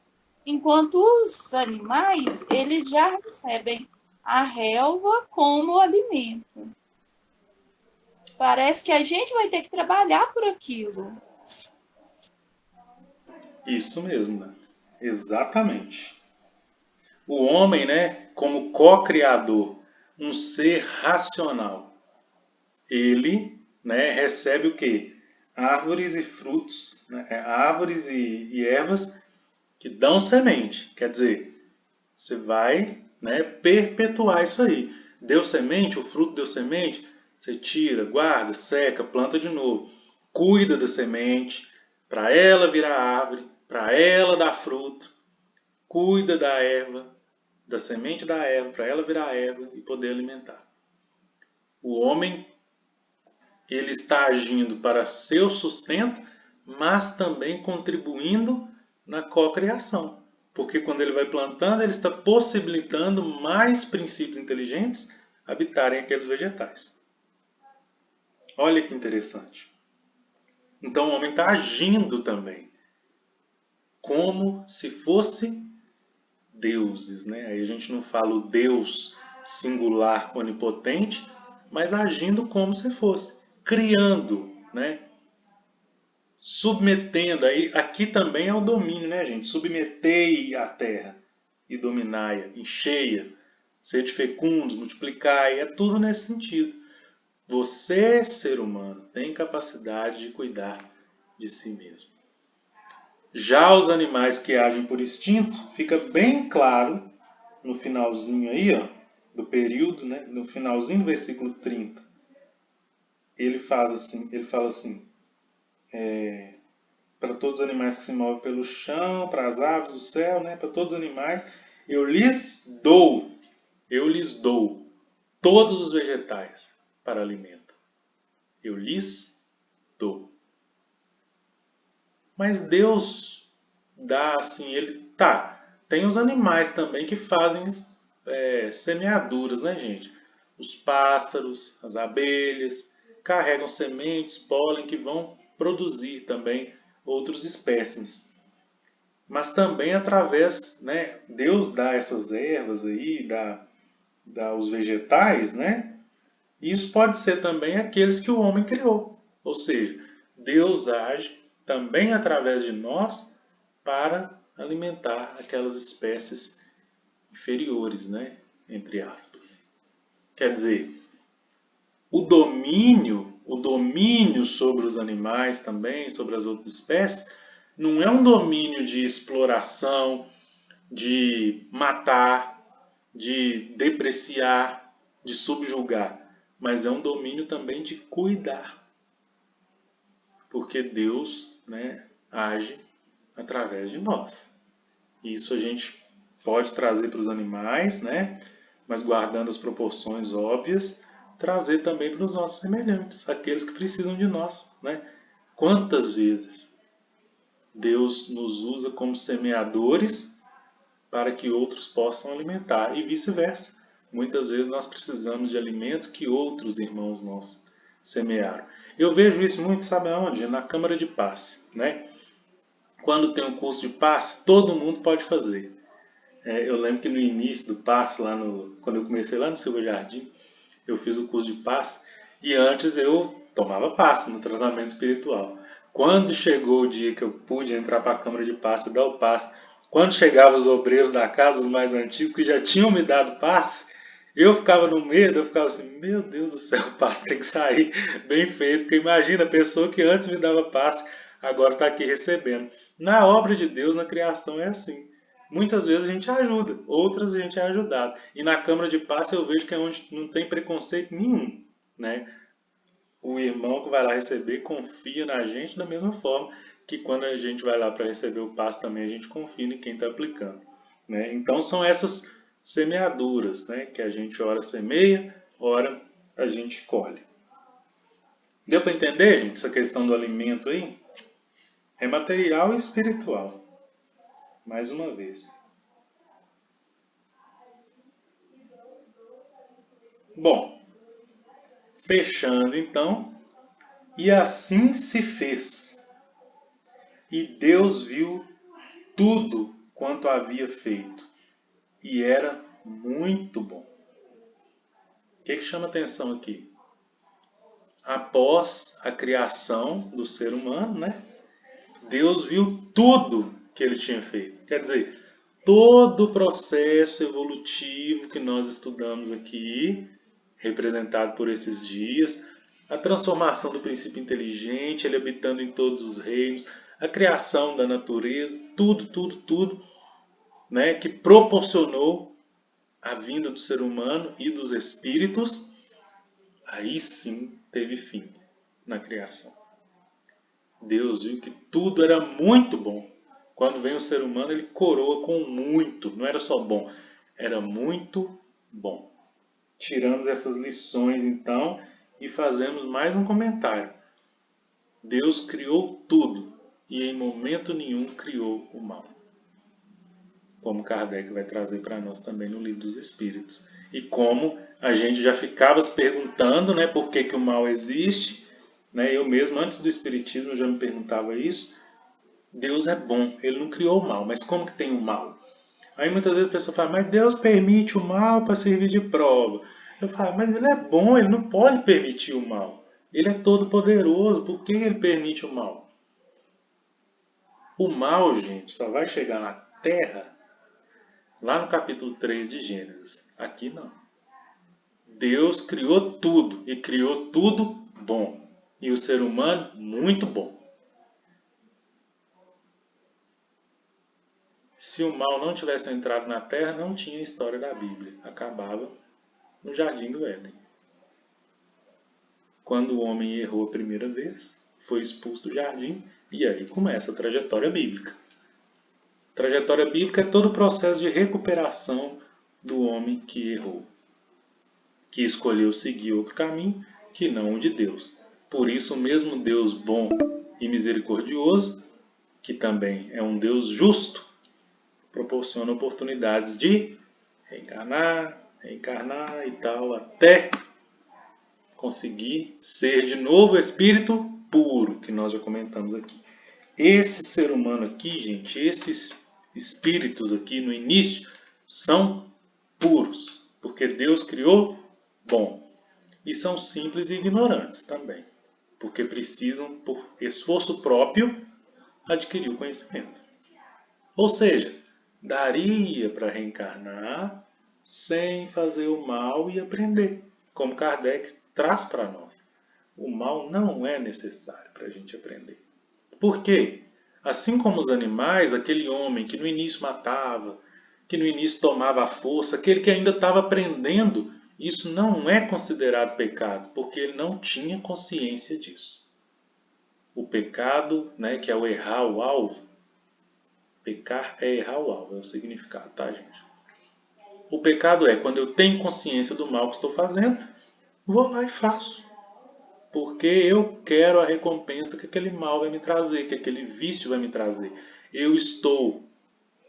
Enquanto os animais, eles já recebem a relva como alimento. Parece que a gente vai ter que trabalhar por aquilo. Isso mesmo, né? Exatamente. O homem, né, como co-criador, um ser racional, ele, né, recebe o quê? Árvores e frutos, né, árvores e ervas que dão semente. Quer dizer, você vai, né, perpetuar isso aí. Deu semente, o fruto deu semente, você tira, guarda, seca, planta de novo. Cuida da semente para ela virar árvore, para ela dar fruto. Cuida da erva, da semente da erva, para ela virar erva e poder alimentar. O homem, ele está agindo para seu sustento, mas também contribuindo na cocriação. Porque quando ele vai plantando, ele está possibilitando mais princípios inteligentes habitarem aqueles vegetais. Olha que interessante. Então o homem está agindo também, como se fosse deuses, né? Aí a gente não fala o Deus singular, onipotente, mas agindo como se fosse, criando, né? Submetendo, aí aqui também é o domínio, né, gente? Submetei a terra e dominai-a, encheia, sede fecundos, multiplicai, é tudo nesse sentido. Você, ser humano, tem capacidade de cuidar de si mesmo. Já os animais que agem por instinto, fica bem claro no finalzinho aí, ó, do período, né, no finalzinho do versículo 30. Ele fala assim, para todos os animais que se movem pelo chão, para as aves do céu, né, para todos os animais, eu lhes dou todos os vegetais para alimento. Eu lhes dou. Mas Deus dá assim, tem os animais também que fazem semeaduras, né, gente? Os pássaros, as abelhas, carregam sementes, pólen que vão produzir também outros espécimes. Mas também através, né, Deus dá essas ervas aí, dá os vegetais, né? E isso pode ser também aqueles que o homem criou. Ou seja, Deus age também através de nós para alimentar aquelas espécies inferiores, né? Entre aspas. Quer dizer, o domínio sobre os animais também, sobre as outras espécies, não é um domínio de exploração, de matar, de depreciar, de subjugar, mas é um domínio também de cuidar. Porque Deus, né, age através de nós. Isso a gente pode trazer para os animais, né, mas guardando as proporções óbvias, trazer também para os nossos semelhantes, aqueles que precisam de nós, né? Quantas vezes Deus nos usa como semeadores para que outros possam alimentar e vice-versa. Muitas vezes nós precisamos de alimento que outros irmãos nossos semearam. Eu vejo isso muito, sabe aonde? Na Câmara de Passe, né? Quando tem um curso de passe, todo mundo pode fazer. Eu lembro que no início do passe, quando eu comecei lá no Silva Jardim, eu fiz o curso de passe e antes eu tomava passe no tratamento espiritual. Quando chegou o dia que eu pude entrar para a Câmara de Passe e dar o passe, quando chegavam os obreiros da casa, os mais antigos, que já tinham me dado passe, eu ficava no medo, eu ficava assim, meu Deus do céu, o passe tem que sair bem feito, porque imagina, a pessoa que antes me dava passe, agora está aqui recebendo. Na obra de Deus, na criação, é assim. Muitas vezes a gente ajuda, outras a gente é ajudado. E na Câmara de Passe eu vejo que é onde não tem preconceito nenhum, né? O irmão que vai lá receber confia na gente da mesma forma que quando a gente vai lá para receber o passe também a gente confia em quem está aplicando, né? Então são essas semeaduras, né? Que a gente ora semeia, ora a gente colhe. Deu para entender, gente, essa questão do alimento aí? É material e espiritual. Mais uma vez. Bom, fechando então, e assim se fez. E Deus viu tudo quanto havia feito, e era muito bom. O que chama atenção aqui? Após a criação do ser humano, né? Deus viu tudo que ele tinha feito. Quer dizer, todo o processo evolutivo que nós estudamos aqui, representado por esses dias, a transformação do princípio inteligente, ele habitando em todos os reinos, a criação da natureza, tudo, né, que proporcionou a vinda do ser humano e dos espíritos, aí sim teve fim na criação. Deus viu que tudo era muito bom. Quando vem o ser humano, ele coroa com muito. Não era só bom, era muito bom. Tiramos essas lições, então, e fazemos mais um comentário. Deus criou tudo e em momento nenhum criou o mal. Como Kardec vai trazer para nós também no Livro dos Espíritos. E como a gente já ficava se perguntando, né, por que o mal existe. Né? Eu mesmo, antes do Espiritismo, eu já me perguntava isso. Deus é bom, ele não criou o mal, mas como que tem o mal? Aí muitas vezes a pessoa fala, mas Deus permite o mal para servir de prova. Eu falo, mas ele é bom, ele não pode permitir o mal. Ele é todo poderoso, por que ele permite o mal? O mal, gente, só vai chegar na Terra lá no capítulo 3 de Gênesis. Aqui não. Deus criou tudo e criou tudo bom. E o ser humano, muito bom. Se o mal não tivesse entrado na Terra, não tinha história da Bíblia. Acabava no Jardim do Éden. Quando o homem errou a primeira vez, foi expulso do jardim, e aí começa a trajetória bíblica. A trajetória bíblica é todo o processo de recuperação do homem que errou, que escolheu seguir outro caminho que não o de Deus. Por isso, o mesmo Deus bom e misericordioso, que também é um Deus justo, proporciona oportunidades de reencarnar e tal, até conseguir ser de novo espírito puro, que nós já comentamos aqui. Esse ser humano aqui, gente, esses espíritos aqui no início, são puros, porque Deus criou bom. E são simples e ignorantes também, porque precisam, por esforço próprio, adquirir o conhecimento. Ou seja, daria para reencarnar sem fazer o mal e aprender, como Kardec traz para nós. O mal não é necessário para a gente aprender. Por quê? Assim como os animais, aquele homem que no início matava, que no início tomava a força, aquele que ainda estava aprendendo, isso não é considerado pecado, porque ele não tinha consciência disso. O pecado, né, que é o errar o alvo, pecar é errar o alvo, é o significado, tá, gente? O pecado é quando eu tenho consciência do mal que estou fazendo, vou lá e faço. Porque eu quero a recompensa que aquele mal vai me trazer, que aquele vício vai me trazer. Eu estou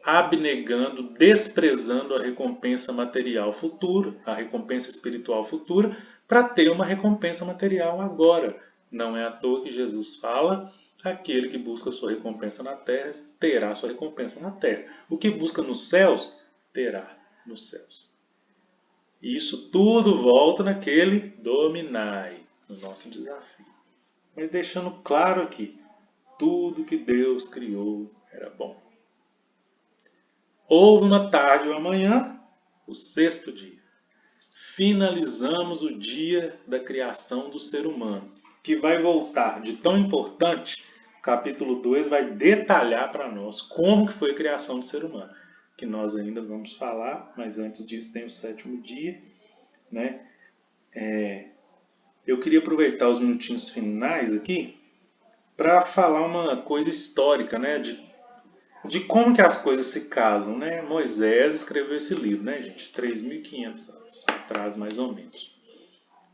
abnegando, desprezando a recompensa material futura, a recompensa espiritual futura, para ter uma recompensa material agora. Não é à toa que Jesus fala, aquele que busca sua recompensa na terra, terá sua recompensa na terra. O que busca nos céus, terá nos céus. E isso tudo volta naquele dominai, no nosso desafio. Mas deixando claro aqui, tudo que Deus criou era bom. Houve uma tarde ou amanhã, o sexto dia. Finalizamos o dia da criação do ser humano, que vai voltar de tão importante. O capítulo 2 vai detalhar para nós como que foi a criação do ser humano, que nós ainda vamos falar, mas antes disso tem o sétimo dia, né? Eu queria aproveitar os minutinhos finais aqui para falar uma coisa histórica, né? De como que as coisas se casam, né? Moisés escreveu esse livro, né, gente? 3.500 anos atrás, mais ou menos.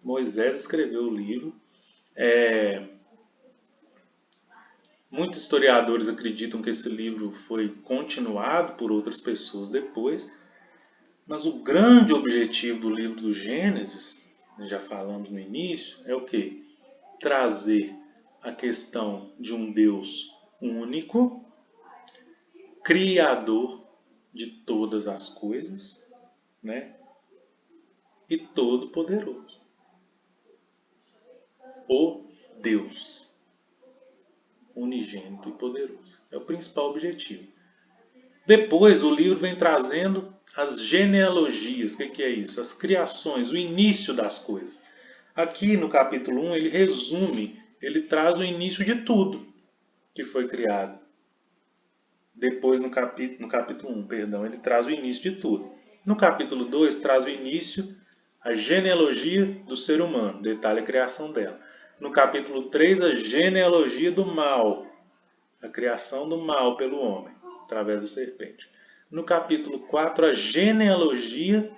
Moisés escreveu o livro. Muitos historiadores acreditam que esse livro foi continuado por outras pessoas depois, mas o grande objetivo do livro do Gênesis já falamos no início, é o quê? Trazer a questão de um Deus único, criador de todas as coisas, né? E todo-poderoso. O Deus unigênito e poderoso. É o principal objetivo. Depois o livro vem trazendo as genealogias. O que é isso? As criações, o início das coisas. Aqui no capítulo 1 ele resume, ele traz o início de tudo que foi criado. Depois no capítulo 1, perdão, ele traz o início de tudo. No capítulo 2 traz o início, a genealogia do ser humano, detalhe a criação dela. No capítulo 3 a genealogia do mal, a criação do mal pelo homem, através da serpente. No capítulo 4 a genealogia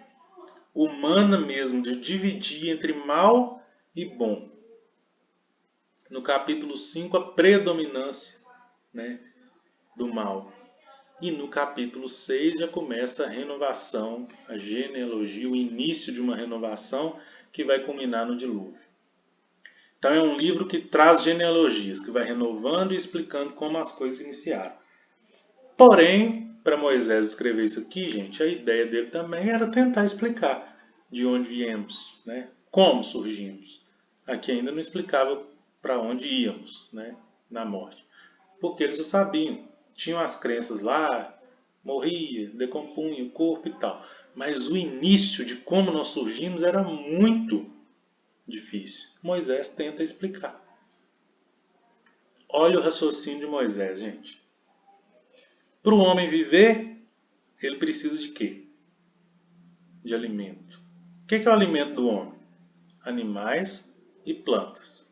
humana mesmo, de dividir entre mal e bom. No capítulo 5 a predominância, né, do mal. E no capítulo 6 já começa a renovação, a genealogia, o início de uma renovação que vai culminar no dilúvio. Então é um livro que traz genealogias, que vai renovando e explicando como as coisas iniciaram. Porém, para Moisés escrever isso aqui, gente, a ideia dele também era tentar explicar de onde viemos, né? Como surgimos. Aqui ainda não explicava para onde íamos, né, na morte. Porque eles já sabiam. Tinham as crenças lá, morria, decompunha o corpo e tal. Mas o início de como nós surgimos era muito difícil. Moisés tenta explicar. Olha o raciocínio de Moisés, gente. Para o homem viver, ele precisa de quê? De alimento. O que é o alimento do homem? Animais e plantas.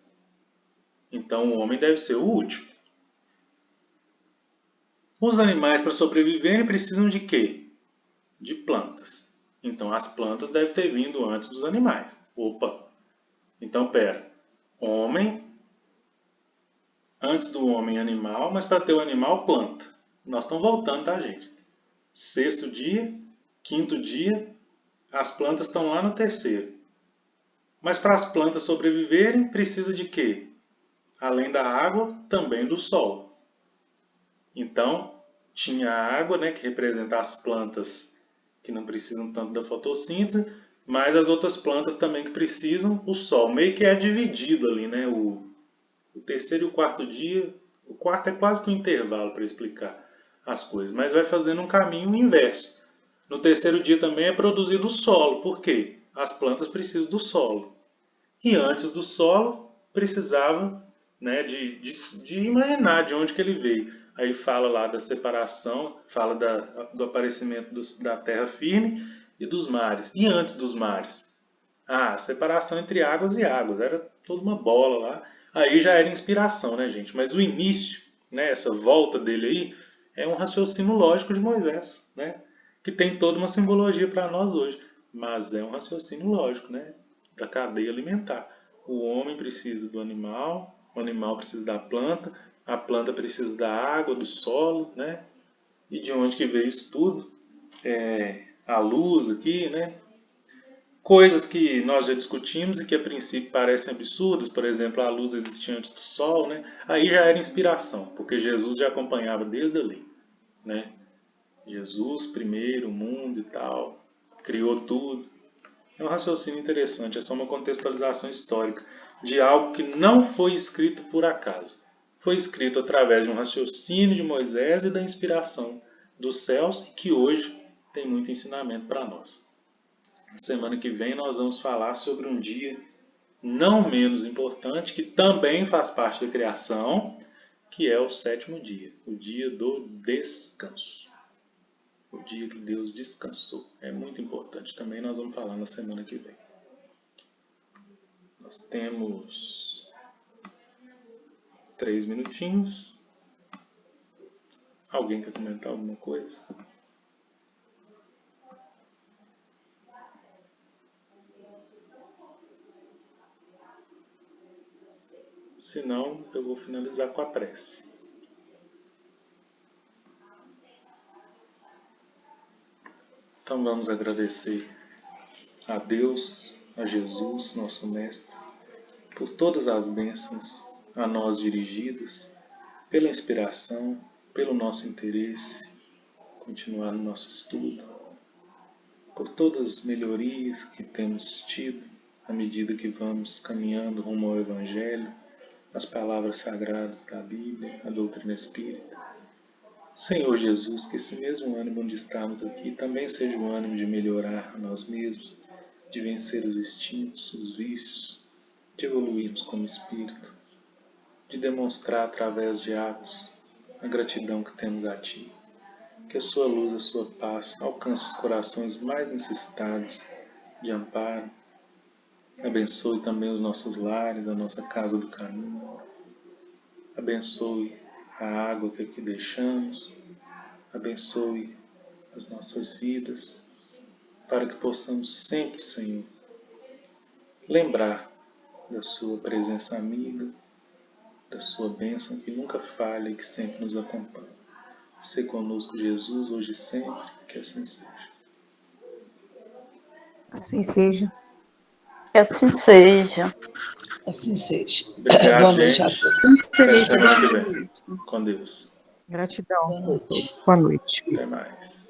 Então o homem deve ser o último. Os animais, para sobreviverem, precisam de quê? De plantas. Então as plantas devem ter vindo antes dos animais. Opa! Então, pera. Homem, antes do homem animal, mas para ter o animal, planta. Nós estamos voltando, tá, gente? Sexto dia, quinto dia, as plantas estão lá no terceiro. Mas para as plantas sobreviverem, precisa de quê? Além da água, também do sol. Então, tinha a água, né, que representa as plantas que não precisam tanto da fotossíntese, mas as outras plantas também que precisam, o sol. Meio que é dividido ali, né? O terceiro e o quarto dia, o quarto é quase que um intervalo para explicar as coisas, mas vai fazendo um caminho inverso. No terceiro dia também é produzido o solo, por quê? As plantas precisam do solo. E antes do solo, precisava, né, de imaginar de onde que ele veio. Aí fala lá da separação, fala do aparecimento da terra firme e dos mares. E antes dos mares? Ah, separação entre águas e águas. Era toda uma bola lá. Aí já era inspiração, né, gente? Mas o início, né, essa volta dele aí, é um raciocínio lógico de Moisés, né? Que tem toda uma simbologia para nós hoje. Mas é um raciocínio lógico, né? Da cadeia alimentar. O homem precisa do animal, o animal precisa da planta, a planta precisa da água, do solo, né? E de onde que veio isso tudo? A luz aqui, né? Coisas que nós já discutimos e que a princípio parecem absurdas, por exemplo, a luz existia antes do sol, né? Aí já era inspiração, porque Jesus já acompanhava desde ali, né? Jesus primeiro, o mundo e tal, criou tudo. É um raciocínio interessante, é só uma contextualização histórica de algo que não foi escrito por acaso. Foi escrito através de um raciocínio de Moisés e da inspiração dos céus e que hoje tem muito ensinamento para nós. Na semana que vem nós vamos falar sobre um dia não menos importante, que também faz parte da criação, que é o sétimo dia, o dia do descanso. O dia que Deus descansou. É muito importante também, nós vamos falar na semana que vem. Nós temos 3 minutinhos. Alguém quer comentar alguma coisa? Se não, eu vou finalizar com a prece. Então vamos agradecer a Deus a Jesus, nosso Mestre, por todas as bênçãos a nós dirigidas, pela inspiração, pelo nosso interesse, continuar no nosso estudo, por todas as melhorias que temos tido à medida que vamos caminhando rumo ao Evangelho, as palavras sagradas da Bíblia, a doutrina espírita. Senhor Jesus, que esse mesmo ânimo onde estamos aqui também seja o ânimo de melhorar a nós mesmos, de vencer os instintos, os vícios, de evoluirmos como espírito, de demonstrar através de atos a gratidão que temos a Ti. Que a Sua luz, a Sua paz alcance os corações mais necessitados de amparo. Abençoe também os nossos lares, a nossa casa do caminho. Abençoe a água que aqui deixamos. Abençoe as nossas vidas, para que possamos sempre, Senhor, lembrar da Sua presença amiga, da Sua bênção que nunca falha e que sempre nos acompanha. Se conosco, Jesus, hoje e sempre, que assim seja. Assim seja. Que assim seja. Assim seja. Obrigado, Boa noite a gente. todos. Até semana que vem. Com Deus. Gratidão Boa a noite. todos. Boa noite. Até mais.